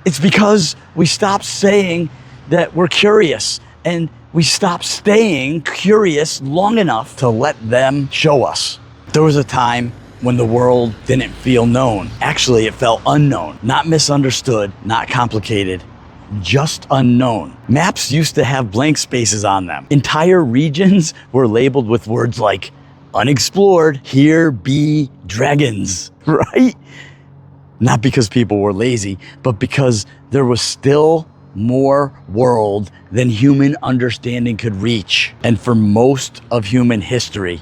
It's because we stopped saying that we're curious, and we stopped staying curious long enough to let them show us. There was a time when the world didn't feel known. Actually, it felt unknown, not misunderstood, not complicated, just unknown. Maps used to have blank spaces on them. Entire regions were labeled with words like unexplored, here be dragons, right? Not because people were lazy, but because there was still more world than human understanding could reach. And for most of human history,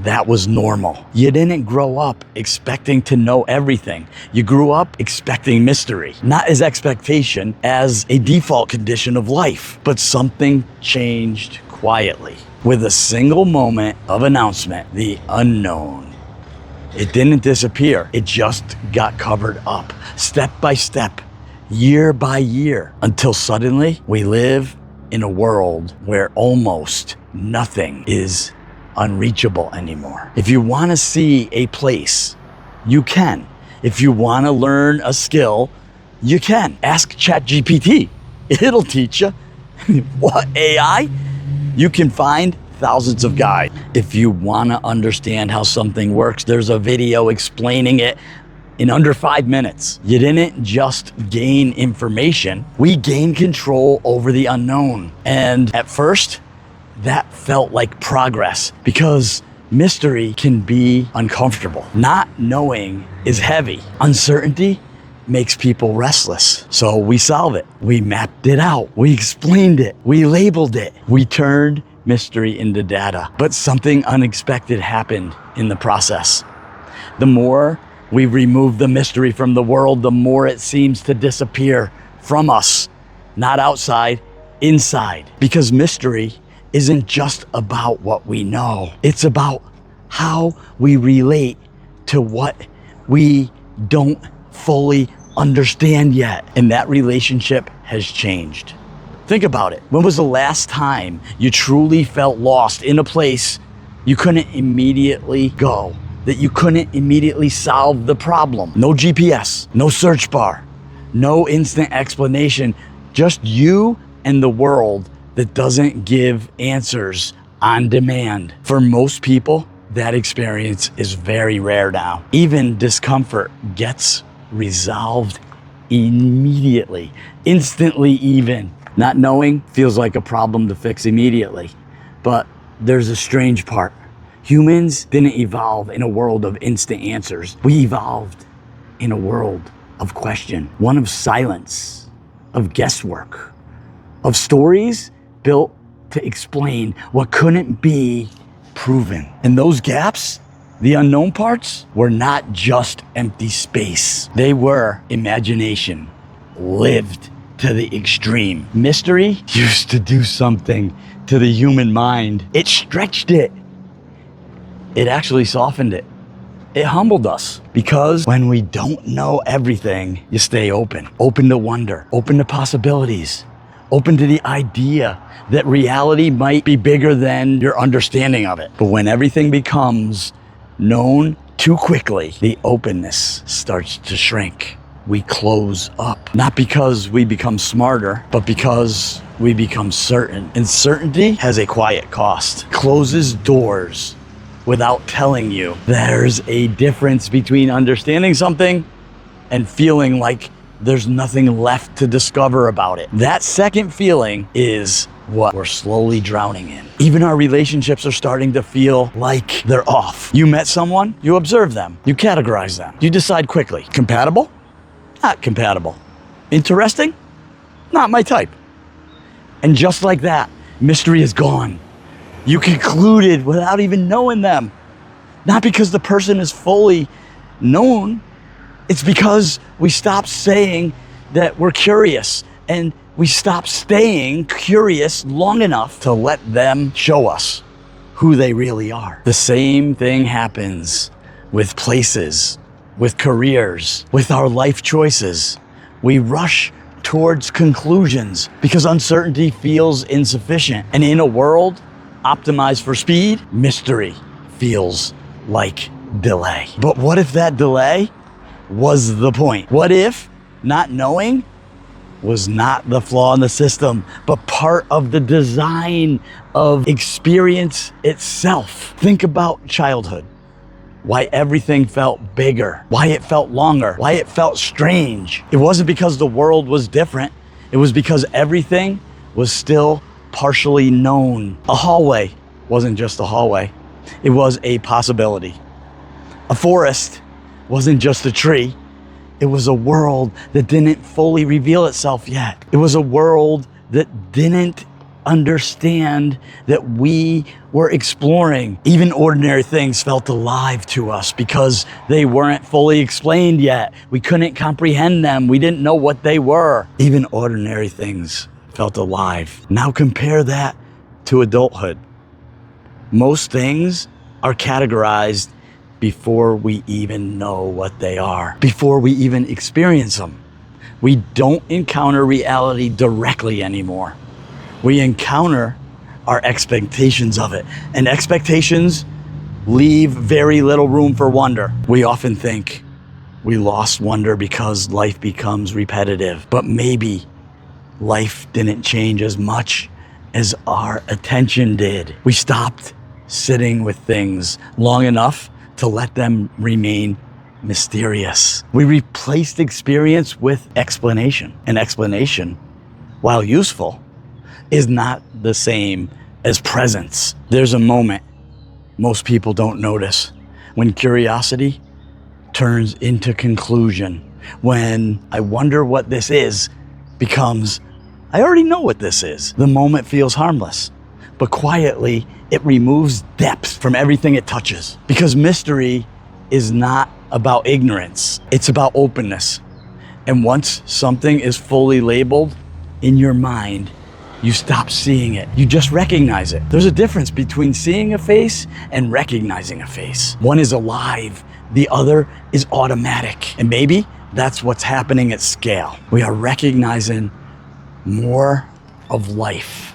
that was normal. You didn't grow up expecting to know everything. You grew up expecting mystery, not as expectation, as a default condition of life. But something changed quietly. With a single moment of announcement, the unknown. It didn't disappear. It just got covered up, step by step, year by year, until suddenly we live in a world where almost nothing is unreachable anymore. If you want to see a place, you can. If you want to learn a skill, you can. Ask ChatGPT. It'll teach you. What, AI? You can find thousands of guides. If you want to understand how something works, there's a video explaining it in under 5 minutes. You didn't just gain information, we gained control over the unknown. And at first, that felt like progress, because mystery can be uncomfortable. Not knowing is heavy. Uncertainty makes people restless. So we solve it. We mapped it out. We explained it. We labeled it. We turned mystery into data. But something unexpected happened in the process. The more we remove the mystery from the world, the more it seems to disappear from us. Not outside, inside. Because mystery isn't just about what we know. It's about how we relate to what we don't fully understand yet. And that relationship has changed. Think about it. When was the last time you truly felt lost in a place you couldn't immediately go, that you couldn't immediately solve the problem? No GPS, no search bar, no instant explanation, just you and the world that doesn't give answers on demand. For most people, that experience is very rare now. Even discomfort gets resolved immediately, instantly even. Not knowing feels like a problem to fix immediately. But there's a strange part. Humans didn't evolve in a world of instant answers. We evolved in a world of question, one of silence, of guesswork, of stories built to explain what couldn't be proven. And those gaps, the unknown parts, were not just empty space. They were imagination, lived to the extreme. Mystery used to do something to the human mind. It stretched it. It actually softened it. It humbled us, because when we don't know everything, you stay open. Open to wonder, open to possibilities, open to the idea that reality might be bigger than your understanding of it. But when everything becomes known too quickly, the openness starts to shrink. We close up, not because we become smarter, but because we become certain. And certainty has a quiet cost. Closes doors without telling you. There's a difference between understanding something and feeling like there's nothing left to discover about it. That second feeling is what we're slowly drowning in. Even our relationships are starting to feel like they're off. You met someone, you observe them, you categorize them, you decide quickly. Compatible? Not compatible. Interesting? Not my type. And just like that, mystery is gone. You concluded without even knowing them. Not because the person is fully known, it's because we stopped saying that we're curious, and we stopped staying curious long enough to let them show us who they really are. The same thing happens with places, with careers, with our life choices. We rush towards conclusions because uncertainty feels insufficient. And in a world optimized for speed, mystery feels like delay. But what if that delay was the point? What if not knowing was not the flaw in the system, but part of the design of experience itself. Think about childhood. Why everything felt bigger, why it felt longer, why it felt strange. It wasn't because the world was different. It was because everything was still partially known. A hallway wasn't just a hallway. It was a possibility. A forest wasn't just a tree. It was a world that didn't fully reveal itself yet. It was a world that didn't understand that we were exploring. Even ordinary things felt alive to us because they weren't fully explained yet. We couldn't comprehend them. We didn't know what they were. Even ordinary things felt alive. Now compare that to adulthood. Most things are categorized before we even know what they are, before we even experience them. We don't encounter reality directly anymore. We encounter our expectations of it, and expectations leave very little room for wonder. We often think we lost wonder because life becomes repetitive, but maybe life didn't change as much as our attention did. We stopped sitting with things long enough to let them remain mysterious. We replaced experience with explanation. And explanation, while useful, is not the same as presence. There's a moment most people don't notice when curiosity turns into conclusion, when I wonder what this is becomes, I already know what this is. The moment feels harmless, but quietly it removes depth from everything it touches. Because mystery is not about ignorance, it's about openness. And once something is fully labeled in your mind, you stop seeing it. You just recognize it. There's a difference between seeing a face and recognizing a face. One is alive, the other is automatic. And maybe that's what's happening at scale. We are recognizing more of life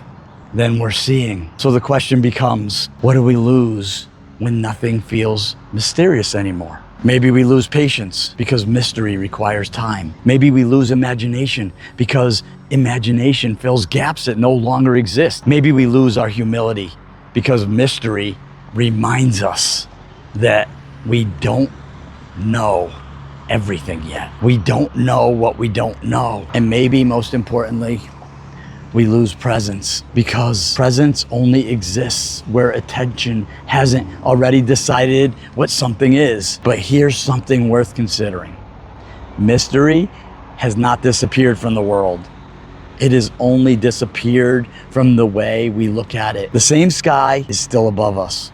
than we're seeing. So the question becomes, what do we lose when nothing feels mysterious anymore? Maybe we lose patience because mystery requires time. Maybe we lose imagination because imagination fills gaps that no longer exist. Maybe we lose our humility because mystery reminds us that we don't know everything yet. We don't know what we don't know. And maybe most importantly, we lose presence because presence only exists where attention hasn't already decided what something is. But here's something worth considering. Mystery has not disappeared from the world. It has only disappeared from the way we look at it. The same sky is still above us.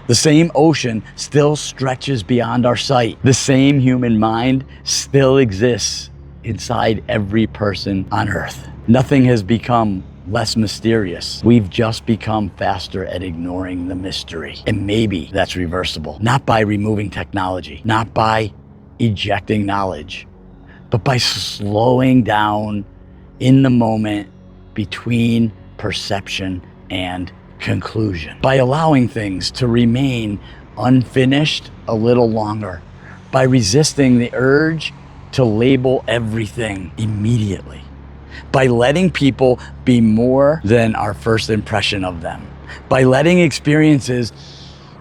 The same ocean still stretches beyond our sight. The same human mind still exists inside every person on Earth. Nothing has become less mysterious. We've just become faster at ignoring the mystery. And maybe that's reversible. Not by removing technology, not by ejecting knowledge, but by slowing down in the moment between perception and conclusion. By allowing things to remain unfinished a little longer. By resisting the urge to label everything immediately. By letting people be more than our first impression of them. By letting experiences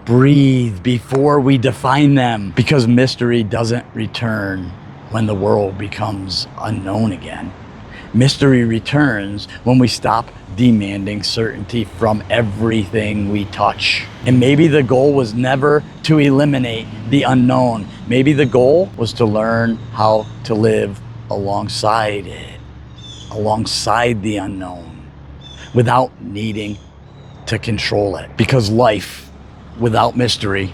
breathe before we define them. Because mystery doesn't return when the world becomes unknown again. Mystery returns when we stop demanding certainty from everything we touch. And maybe the goal was never to eliminate the unknown. Maybe the goal was to learn how to live alongside it, alongside the unknown, without needing to control it. Because life without mystery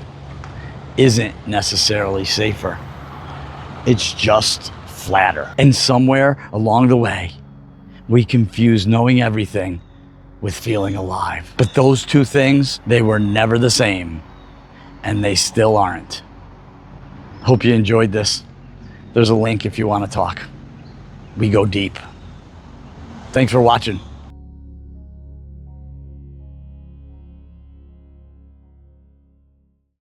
isn't necessarily safer. It's just flatter. And somewhere along the way, we confuse knowing everything with feeling alive. But those two things, they were never the same, and they still aren't. Hope you enjoyed this. There's a link if you want to talk. We go deep. Thanks for watching.